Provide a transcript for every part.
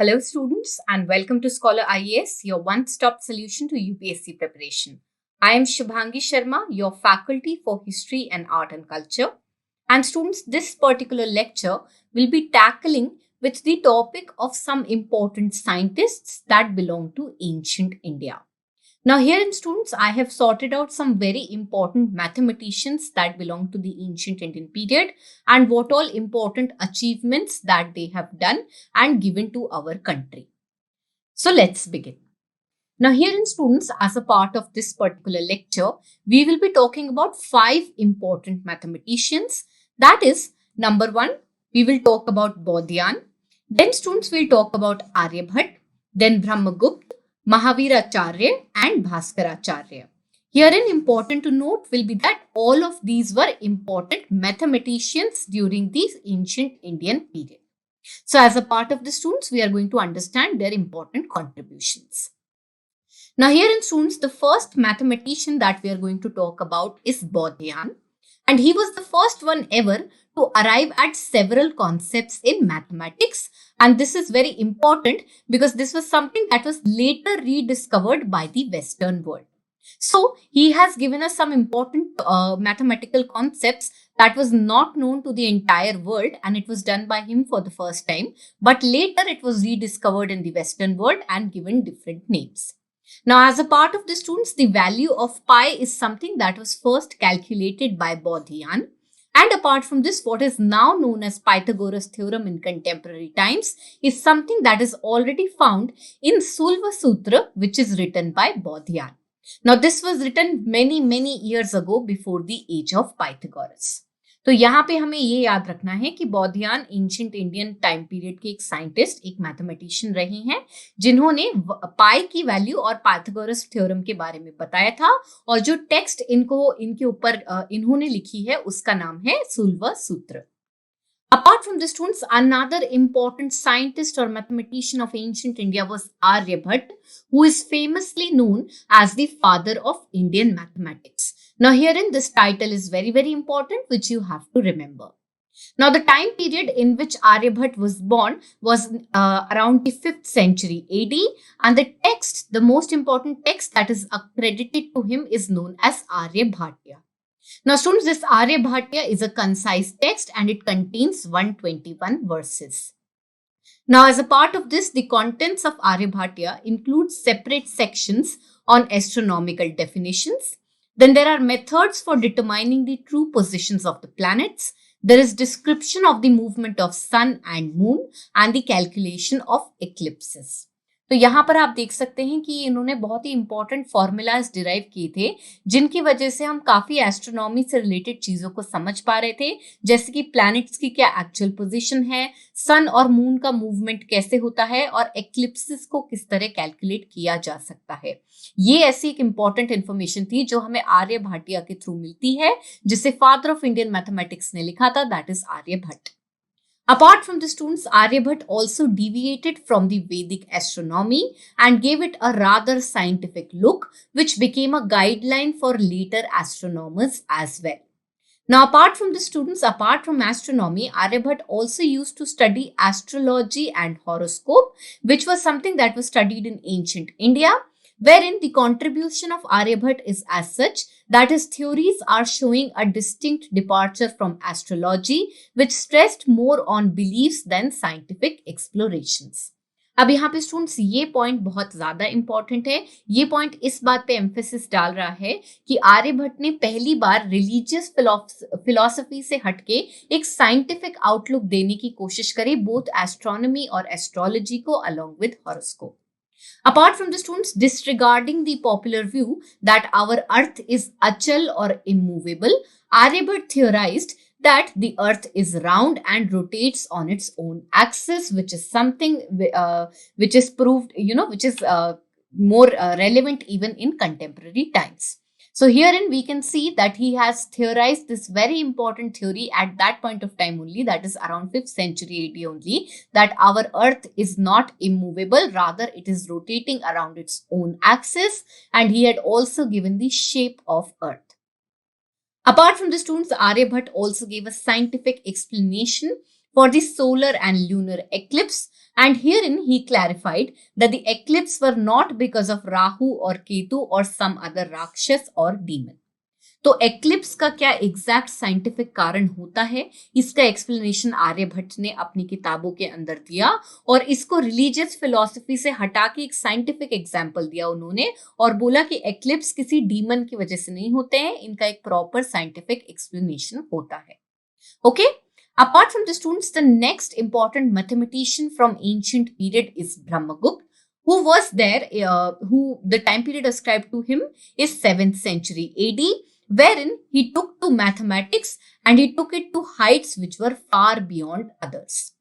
Hello students and welcome to Scholar IAS, your one-stop solution to UPSC preparation. I am Shubhangi Sharma, your faculty for History and Art and Culture. And students, this particular lecture will be tackling with the topic of some important scientists that belong to ancient India. Now here in students, I have sorted out some very important mathematicians that belong to the ancient Indian period and what all important achievements that they have done and given to our country. So let's begin. Now here in students, as a part of this particular lecture, we will be talking about 5 important mathematicians. That is, number 1, we will talk about Bodhyan. Then students will talk about Aryabhat, then Brahmagupta, Mahaviracharya and Bhaskaracharya. Herein important to note will be that all of these were important mathematicians during the ancient Indian period. So as a part of the students, we are going to understand their important contributions. Now here in students, the first mathematician that we are going to talk about is Bodhyan. And he was the first one ever to arrive at several concepts in mathematics. And this is very important because this was something that was later rediscovered by the Western world. So he has given us some important mathematical concepts that was not known to the entire world, and it was done by him for the first time. But later it was rediscovered in the Western world and given different names. Now, as a part of the students, the value of pi is something that was first calculated by Bodhyan. And apart from this, what is now known as Pythagoras Theorem in contemporary times is something that is already found in Sulva Sutra, which is written by Bodhyan. Now, this was written many years ago before the age of Pythagoras. तो यहाँ पे हमें ये याद रखना है कि बौद्धियान ancient Indian time period के एक साइंटिस्ट, एक मैथमेटिशियन रहे हैं जिन्होंने पाई की वैल्यू और पाइथागोरस थ्योरम के बारे में बताया था, और जो टेक्स्ट इनके ऊपर इन्होंने लिखी है उसका नाम है सुल्वा सूत्र. Apart from this, students, another important scientist or mathematician of ancient India was Aryabhat, who is famously known as the father of Indian mathematics. Now, herein this title is very important, which you have to remember. Now, the time period in which Aryabhat was born was around the 5th century AD, and the text, the most important text that is accredited to him, is known as Aryabhatya. Now, students, this Aryabhatya is a concise text and it contains 121 verses. Now, as a part of this, the contents of Aryabhatya include separate sections on astronomical definitions. Then there are methods for determining the true positions of the planets. There is description of the movement of sun and moon and the calculation of eclipses. तो यहाँ पर आप देख सकते हैं कि इन्होंने बहुत ही इंपॉर्टेंट फॉर्मूलाज डिराइव किए थे, जिनकी वजह से हम काफी एस्ट्रोनॉमी से रिलेटेड चीजों को समझ पा रहे थे, जैसे कि प्लैनेट्स की क्या एक्चुअल पोजीशन है, सन और मून का मूवमेंट कैसे होता है और एक्लिप्सिस को किस तरह कैलकुलेट किया जा सकता है. ये ऐसी एक इंपॉर्टेंट इंफॉर्मेशन थी जो हमें आर्यभट्टिया के थ्रू मिलती है, जिसे फादर ऑफ इंडियन मैथमेटिक्स ने लिखा था, that is Aryabhata. Apart from the students, Aryabhat also deviated from the Vedic astronomy and gave it a rather scientific look, which became a guideline for later astronomers as well. Now, apart from the students, apart from astronomy, Aryabhat also used to study astrology and horoscope, which was something that was studied in ancient India, wherein the contribution of Aryabhat is as such that his theories are showing a distinct departure from astrology, which stressed more on beliefs than scientific explorations. अब यहाँ पे students ये point बहुत ज्यादा important है. ये point इस बात पे एम्फेसिस डाल रहा है कि आर्यभट्ट ने पहली बार रिलीजियस फिलॉसफी से हटके एक साइंटिफिक आउटलुक देने की कोशिश करी, बोथ एस्ट्रोनॉमी और एस्ट्रोलॉजी को along with horoscope. Apart from the students, disregarding the popular view that our earth is achal or immovable, Aryabhat theorized that the earth is round and rotates on its own axis, which is something which is proved, which is more relevant even in contemporary times. So herein we can see that he has theorized this very important theory at that point of time only, that is around 5th century AD only, that our earth is not immovable, rather it is rotating around its own axis, and he had also given the shape of earth. Apart from the students, Aryabhat also gave a scientific explanation for the solar and lunar eclipse, and herein he clarified that the eclipse were not because of Rahu or Ketu or some other Rakshas or demon. तो eclipse का क्या exact scientific कारण होता है, इसका explanation Aryabhata ने अपनी किताबों के अंदर दिया और इसको रिलीजियस फिलॉसफी से हटा के एक साइंटिफिक एग्जांपल दिया उन्होंने और बोला कि एक्लिप्स किसी डीमन की वजह से नहीं होते हैं, इनका एक प्रॉपर साइंटिफिक एक्सप्लेनेशन होता है. Okay, apart from the students, the next important mathematician from ancient period is Brahmagupta, who was there, who the time period ascribed to him is 7th century AD, wherein he took to mathematics and he took it to heights which were far beyond others.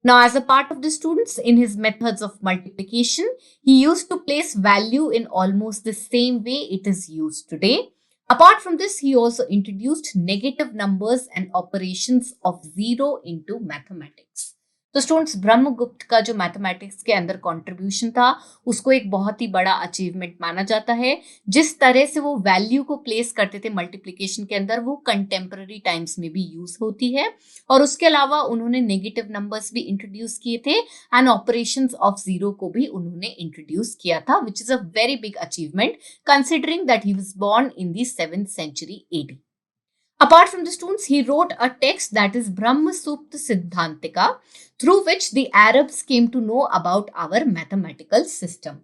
Now, as a part of the students, in his methods of multiplication, he used to place value in almost the same way it is used today. Apart from this, he also introduced negative numbers and operations of zero into mathematics. तो students, Brahmagupta का जो mathematics के अंदर contribution था उसको एक बहुत ही बड़ा अचीवमेंट माना जाता है. जिस तरह से वो वैल्यू को प्लेस करते थे मल्टीप्लिकेशन के अंदर, वो कंटेम्पररी टाइम्स में भी यूज होती है. और उसके अलावा उन्होंने नेगेटिव नंबर्स भी इंट्रोड्यूस किए थे एंड ऑपरेशंस ऑफ जीरो को भी उन्होंने इंट्रोड्यूस किया था, which is a very big achievement considering that he was born in the 7th century AD. Apart from the students, he wrote a text that is Brahma Supta Siddhantika, through which the Arabs came to know about our mathematical system.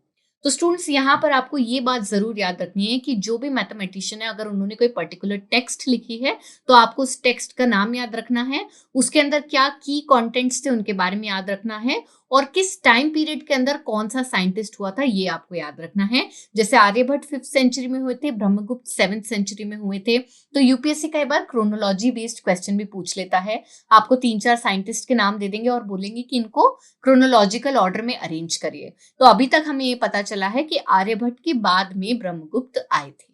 तो students, यहाँ पर आपको ये बात जरूर याद रखनी है कि जो भी मैथमेटिशियन है, अगर उन्होंने कोई पर्टिकुलर टेक्स्ट लिखी है तो आपको उस टेक्स्ट का नाम याद रखना है, उसके अंदर क्या की कंटेंट्स थे उनके बारे में याद रखना है और किस टाइम पीरियड के अंदर कौन सा साइंटिस्ट हुआ था ये आपको याद रखना है. जैसे आर्यभट्ट 5th सेंचुरी में हुए थे, ब्रह्मगुप्त 7th सेंचुरी में हुए थे. तो यूपीएससी कई बार क्रोनोलॉजी बेस्ड क्वेश्चन भी पूछ लेता है. आपको 3-4 साइंटिस्ट के नाम दे देंगे और बोलेंगे कि इनको क्रोनोलॉजिकल ऑर्डर में अरेंज करिए. तो अभी तक हमें ये पता चला है कि आर्यभट्ट के बाद में ब्रह्मगुप्त आए थे.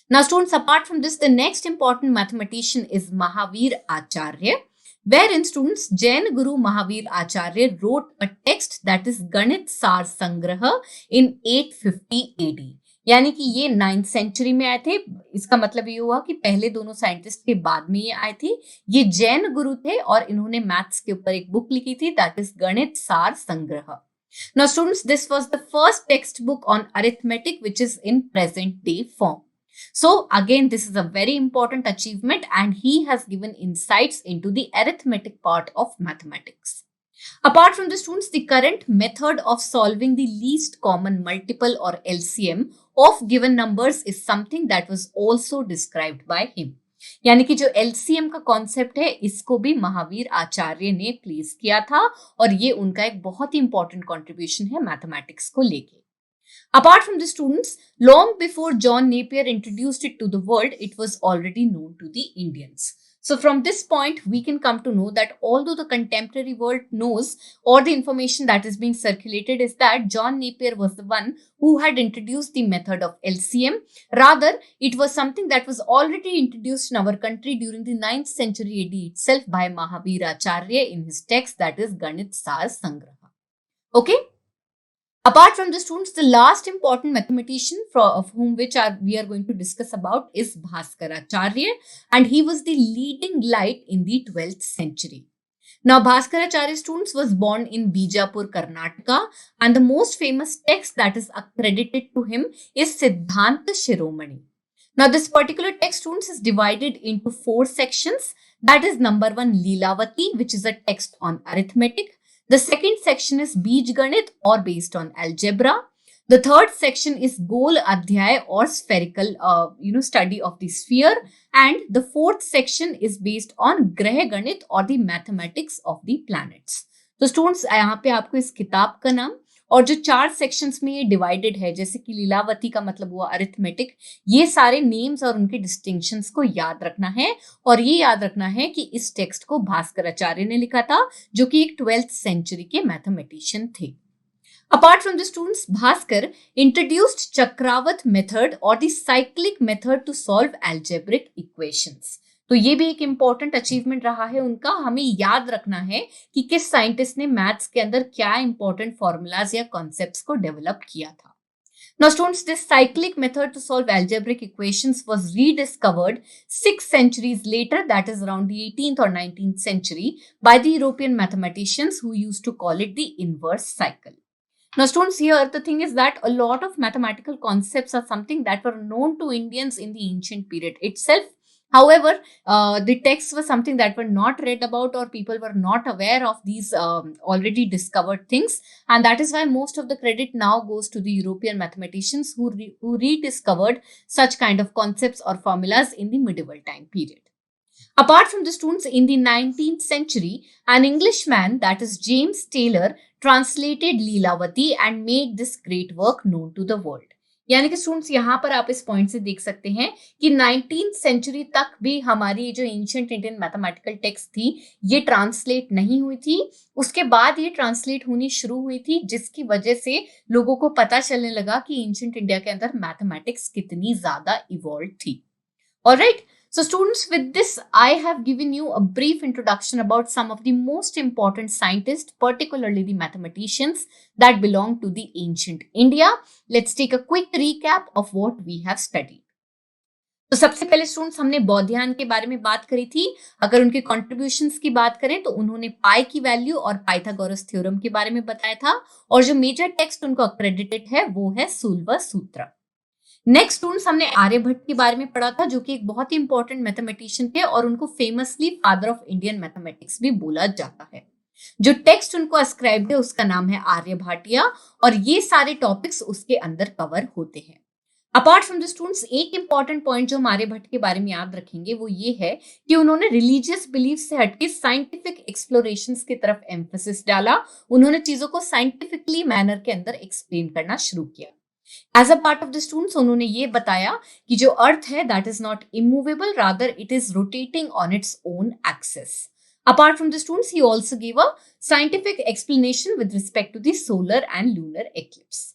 Now students, apart from this, the next important mathematician is Mahavir Acharya, wherein students, Jain Guru Mahavir Acharya wrote a text that is Ganit Sar Sangraha in 850 AD. यानी कि ये 9th सेंचुरी में आए थे. इसका मतलब ये हुआ कि पहले दोनों साइंटिस्ट के बाद में ये आए थे. ये जैन गुरु थे और इन्होंने मैथ्स के ऊपर एक बुक लिखी थी, दैट इज गणित सार संग्रह. Now students, this was the first textbook on arithmetic which is in present day form. So again, this is a very important achievement and he has given insights into the arithmetic part of mathematics. Apart from the students, the current method of solving the least common multiple or LCM of given numbers is something that was also described by him. यानी कि जो LCM का concept है इसको भी महावीर आचार्य ने place किया था और ये उनका एक बहुत ही इंपॉर्टेंट कॉन्ट्रीब्यूशन है मैथमेटिक्स को लेके. Apart from the students, long before John Napier introduced it to the world, it was already known to the Indians. So from this point, we can come to know that although the contemporary world knows or the information that is being circulated is that John Napier was the one who had introduced the method of LCM, rather it was something that was already introduced in our country during the 9th century AD itself by Mahavir Acharya in his text that is Ganit Sar Sangraha. Okay? Apart from the students, the last important mathematician of whom we are going to discuss about is Bhaskaracharya, and he was the leading light in the 12th century. Now, Bhaskaracharya students was born in Bijapur, Karnataka, and the most famous text that is accredited to him is Siddhanta Shiromani. Now, this particular text students is divided into 4 sections. That is number 1, Leelavati, which is a text on arithmetic. The second section is Bij Ganit or based on algebra. The third section is Gol Adhyay or spherical, study of the sphere. And the fourth section is based on Grah Ganit or the mathematics of the planets. तो students, यहाँ पे आपको इस किताब का नाम और जो 4 सेक्शंस में ये डिवाइडेड है, जैसे कि लीलावती का मतलब हुआ अरिथमेटिक, ये सारे नेम्स और उनके डिस्टिंक्शंस को याद रखना है और ये याद रखना है कि इस टेक्स्ट को भास्कराचार्य ने लिखा था जो कि एक 12th सेंचुरी के मैथमेटिशियन थे. Apart from the students, Bhaskar introduced Chakravat method or the cyclic method to solve algebraic equations. तो ये भी एक इंपॉर्टेंट अचीवमेंट रहा है उनका. हमें याद रखना है कि किस साइंटिस्ट ने मैथ्स के अंदर क्या इंपॉर्टेंट फॉर्मूलाज या कॉन्सेप्ट्स को डेवलप किया था. Now students, this cyclic method to solve algebraic equations was rediscovered 6 centuries later, that is around the 18th or 19th century, by the European mathematicians who used to call it the inverse cycle. Now students, here the thing is that a lot of mathematical concepts are something that were known to Indians in the ancient period itself. However, the texts were something that were not read about, or people were not aware of these already discovered things. And that is why most of the credit now goes to the European mathematicians who rediscovered such kind of concepts or formulas in the medieval time period. Apart from the students, in the 19th century, an Englishman, that is James Taylor, translated Lilavati and made this great work known to the world. यानी कि students यहाँ पर आप इस point से देख सकते हैं कि 19th सेंचुरी तक भी हमारी जो एंशिएंट इंडियन मैथमेटिकल टेक्स्ट थी ये ट्रांसलेट नहीं हुई थी। उसके बाद ये ट्रांसलेट होनी शुरू हुई थी, जिसकी वजह से लोगों को पता चलने लगा कि एंशिएंट इंडिया के अंदर मैथमेटिक्स कितनी ज्यादा इवॉल्व थी। Alright, so students, with this I have given you a brief introduction about some of the most important scientists, particularly the mathematicians that belong to the ancient India. Let's take a quick recap of what we have studied. तो सबसे पहले students हमने बौद्धियान के बारे में बात करी थी। अगर उनके कॉन्ट्रीब्यूशंस की बात करें तो उन्होंने पाई की वैल्यू और पाइथागोरस थ्योरम के बारे में बताया था, और जो मेजर टेक्स्ट उनको अक्रेडिटेड है वो है सूलवा सूत्र। नेक्स्ट स्टूडेंट्स, हमने आर्यभट्ट के बारे में पढ़ा था, जो कि एक बहुत ही इंपॉर्टेंट मैथमेटिशियन थे और उनको famously father of Indian mathematics भी बोला जाता है। जो टेक्स्ट उनको अस्क्राइब्ड है उसका नाम है आर्यभट्टिया, और ये सारे टॉपिक्स उसके अंदर कवर होते हैं। अपार्ट फ्रॉम द स्टूडेंट्स, एक इंपॉर्टेंट पॉइंट जो हम आर्यभट्ट के बारे में याद रखेंगे वो ये है कि उन्होंने रिलीजियस बिलीफ से हटके साइंटिफिक एक्सप्लोरेशंस की तरफ एम्फेसिस डाला। उन्होंने चीजों को साइंटिफिकली मैनर के अंदर एक्सप्लेन करना शुरू किया। As a part of the students, उन्होंने ये बताया कि जो अर्थ है that is not immovable, rather it is rotating on its own axis. Apart from the students, he also give a scientific explanation with respect to the solar and lunar eclipse.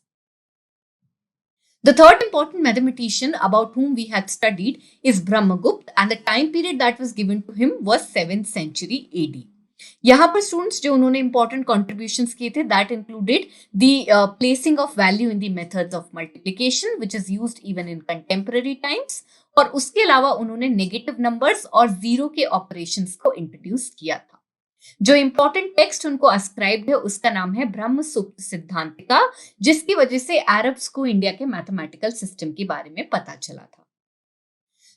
The third important mathematician about whom we had studied is Brahmagupta, and the time period that was given to him was 7th century AD. यहाँ पर students जो उन्होंने important contributions किए थे that included the placing of value in the methods of multiplication which is used even in contemporary times, और उसके अलावा उन्होंने नेगेटिव नंबर्स और जीरो के ऑपरेशंस को इंट्रोड्यूस किया था। जो इंपॉर्टेंट टेक्स्ट उनको अस्क्राइब्ड है उसका नाम है ब्रह्म सूत्र सिद्धांतिका, जिसकी वजह से अरब्स को इंडिया के मैथमेटिकल सिस्टम के बारे में पता चला था।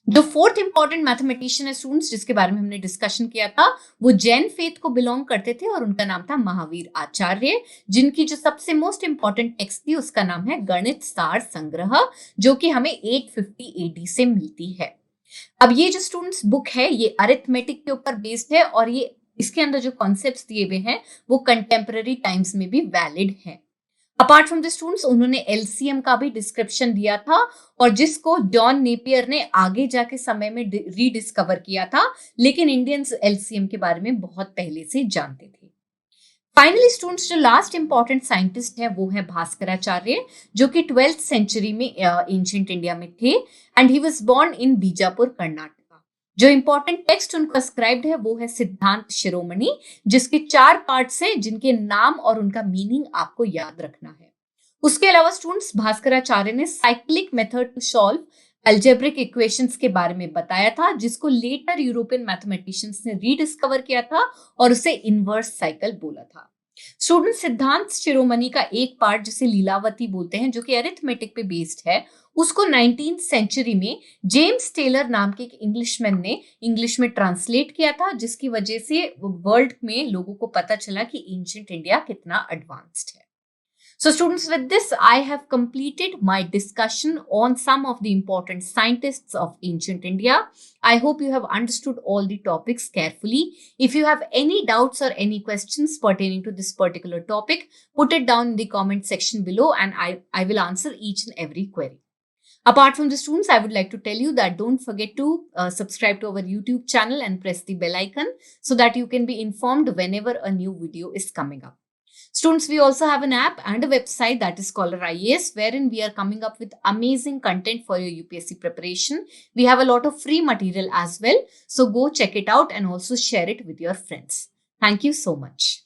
जो फोर्थ इंपॉर्टेंट मैथमेटिशियन है स्टूडेंट्स जिसके बारे में हमने डिस्कशन किया था वो जैन फेथ को बिलोंग करते थे और उनका नाम था महावीर आचार्य, जिनकी जो सबसे मोस्ट इंपॉर्टेंट टेक्स्ट थी उसका नाम है गणित सार संग्रह, जो कि हमें 850 AD से मिलती है। अब ये जो स्टूडेंट्स बुक है ये अरिथमेटिक के ऊपर बेस्ड है, और ये इसके अंदर जो कॉन्सेप्ट्स दिए हुए हैं वो कंटेम्पररी टाइम्स में भी वैलिड है। अपार्ट फ्रॉम द स्टूडेंट्स, उन्होंने एलसीएम का भी डिस्क्रिप्शन दिया था, और जिसको जॉन नेपियर ने आगे जाके समय में रीडिस्कवर किया था, लेकिन इंडियंस एलसीएम के बारे में बहुत पहले से जानते थे। फाइनली स्टूडेंट्स, जो लास्ट इंपॉर्टेंट साइंटिस्ट है वो है भास्कराचार्य, जो कि 12th सेंचुरी में एंशिएंट इंडिया में थे, and he was born in Bijapur Karnataka. जो इंपॉर्टेंट टेक्स्ट उनको अस्क्राइब्ड है वो है सिद्धांत शिरोमणि, जिसके 4 पार्ट्स हैं जिनके नाम और उनका मीनिंग आपको याद रखना है। उसके अलावा स्टूडेंट्स, भास्कराचार्य ने cyclic method to solve algebraic equations के बारे में बताया था, जिसको लेटर यूरोपियन मैथमेटिशियंस ने रीडिस्कवर किया था और उसे इनवर्स साइकिल बोला था। स्टूडेंट, सिद्धांत शिरोमणि का एक पार्ट जिसे लीलावती बोलते हैं, जो कि अरिथमेटिक पे बेस्ड है, उसको 19th सेंचुरी में जेम्स टेलर नाम के एक इंग्लिशमैन ने इंग्लिश में ट्रांसलेट किया था, जिसकी वजह से वर्ल्ड में लोगों को पता चला कि एंशिएंट इंडिया कितना एडवांस्ड है। So students, with this, I have completed my discussion on some of the important scientists of ancient India. I hope you have understood all the topics carefully. If you have any doubts or any questions pertaining to this particular topic, put it down in the comment section below and I will answer each and every query. Apart from the students, I would like to tell you that don't forget to subscribe to our YouTube channel and press the bell icon so that you can be informed whenever a new video is coming up. Students, we also have an app and a website that is Scholar IAS, wherein we are coming up with amazing content for your UPSC preparation. We have a lot of free material as well. So go check it out and also share it with your friends. Thank you so much.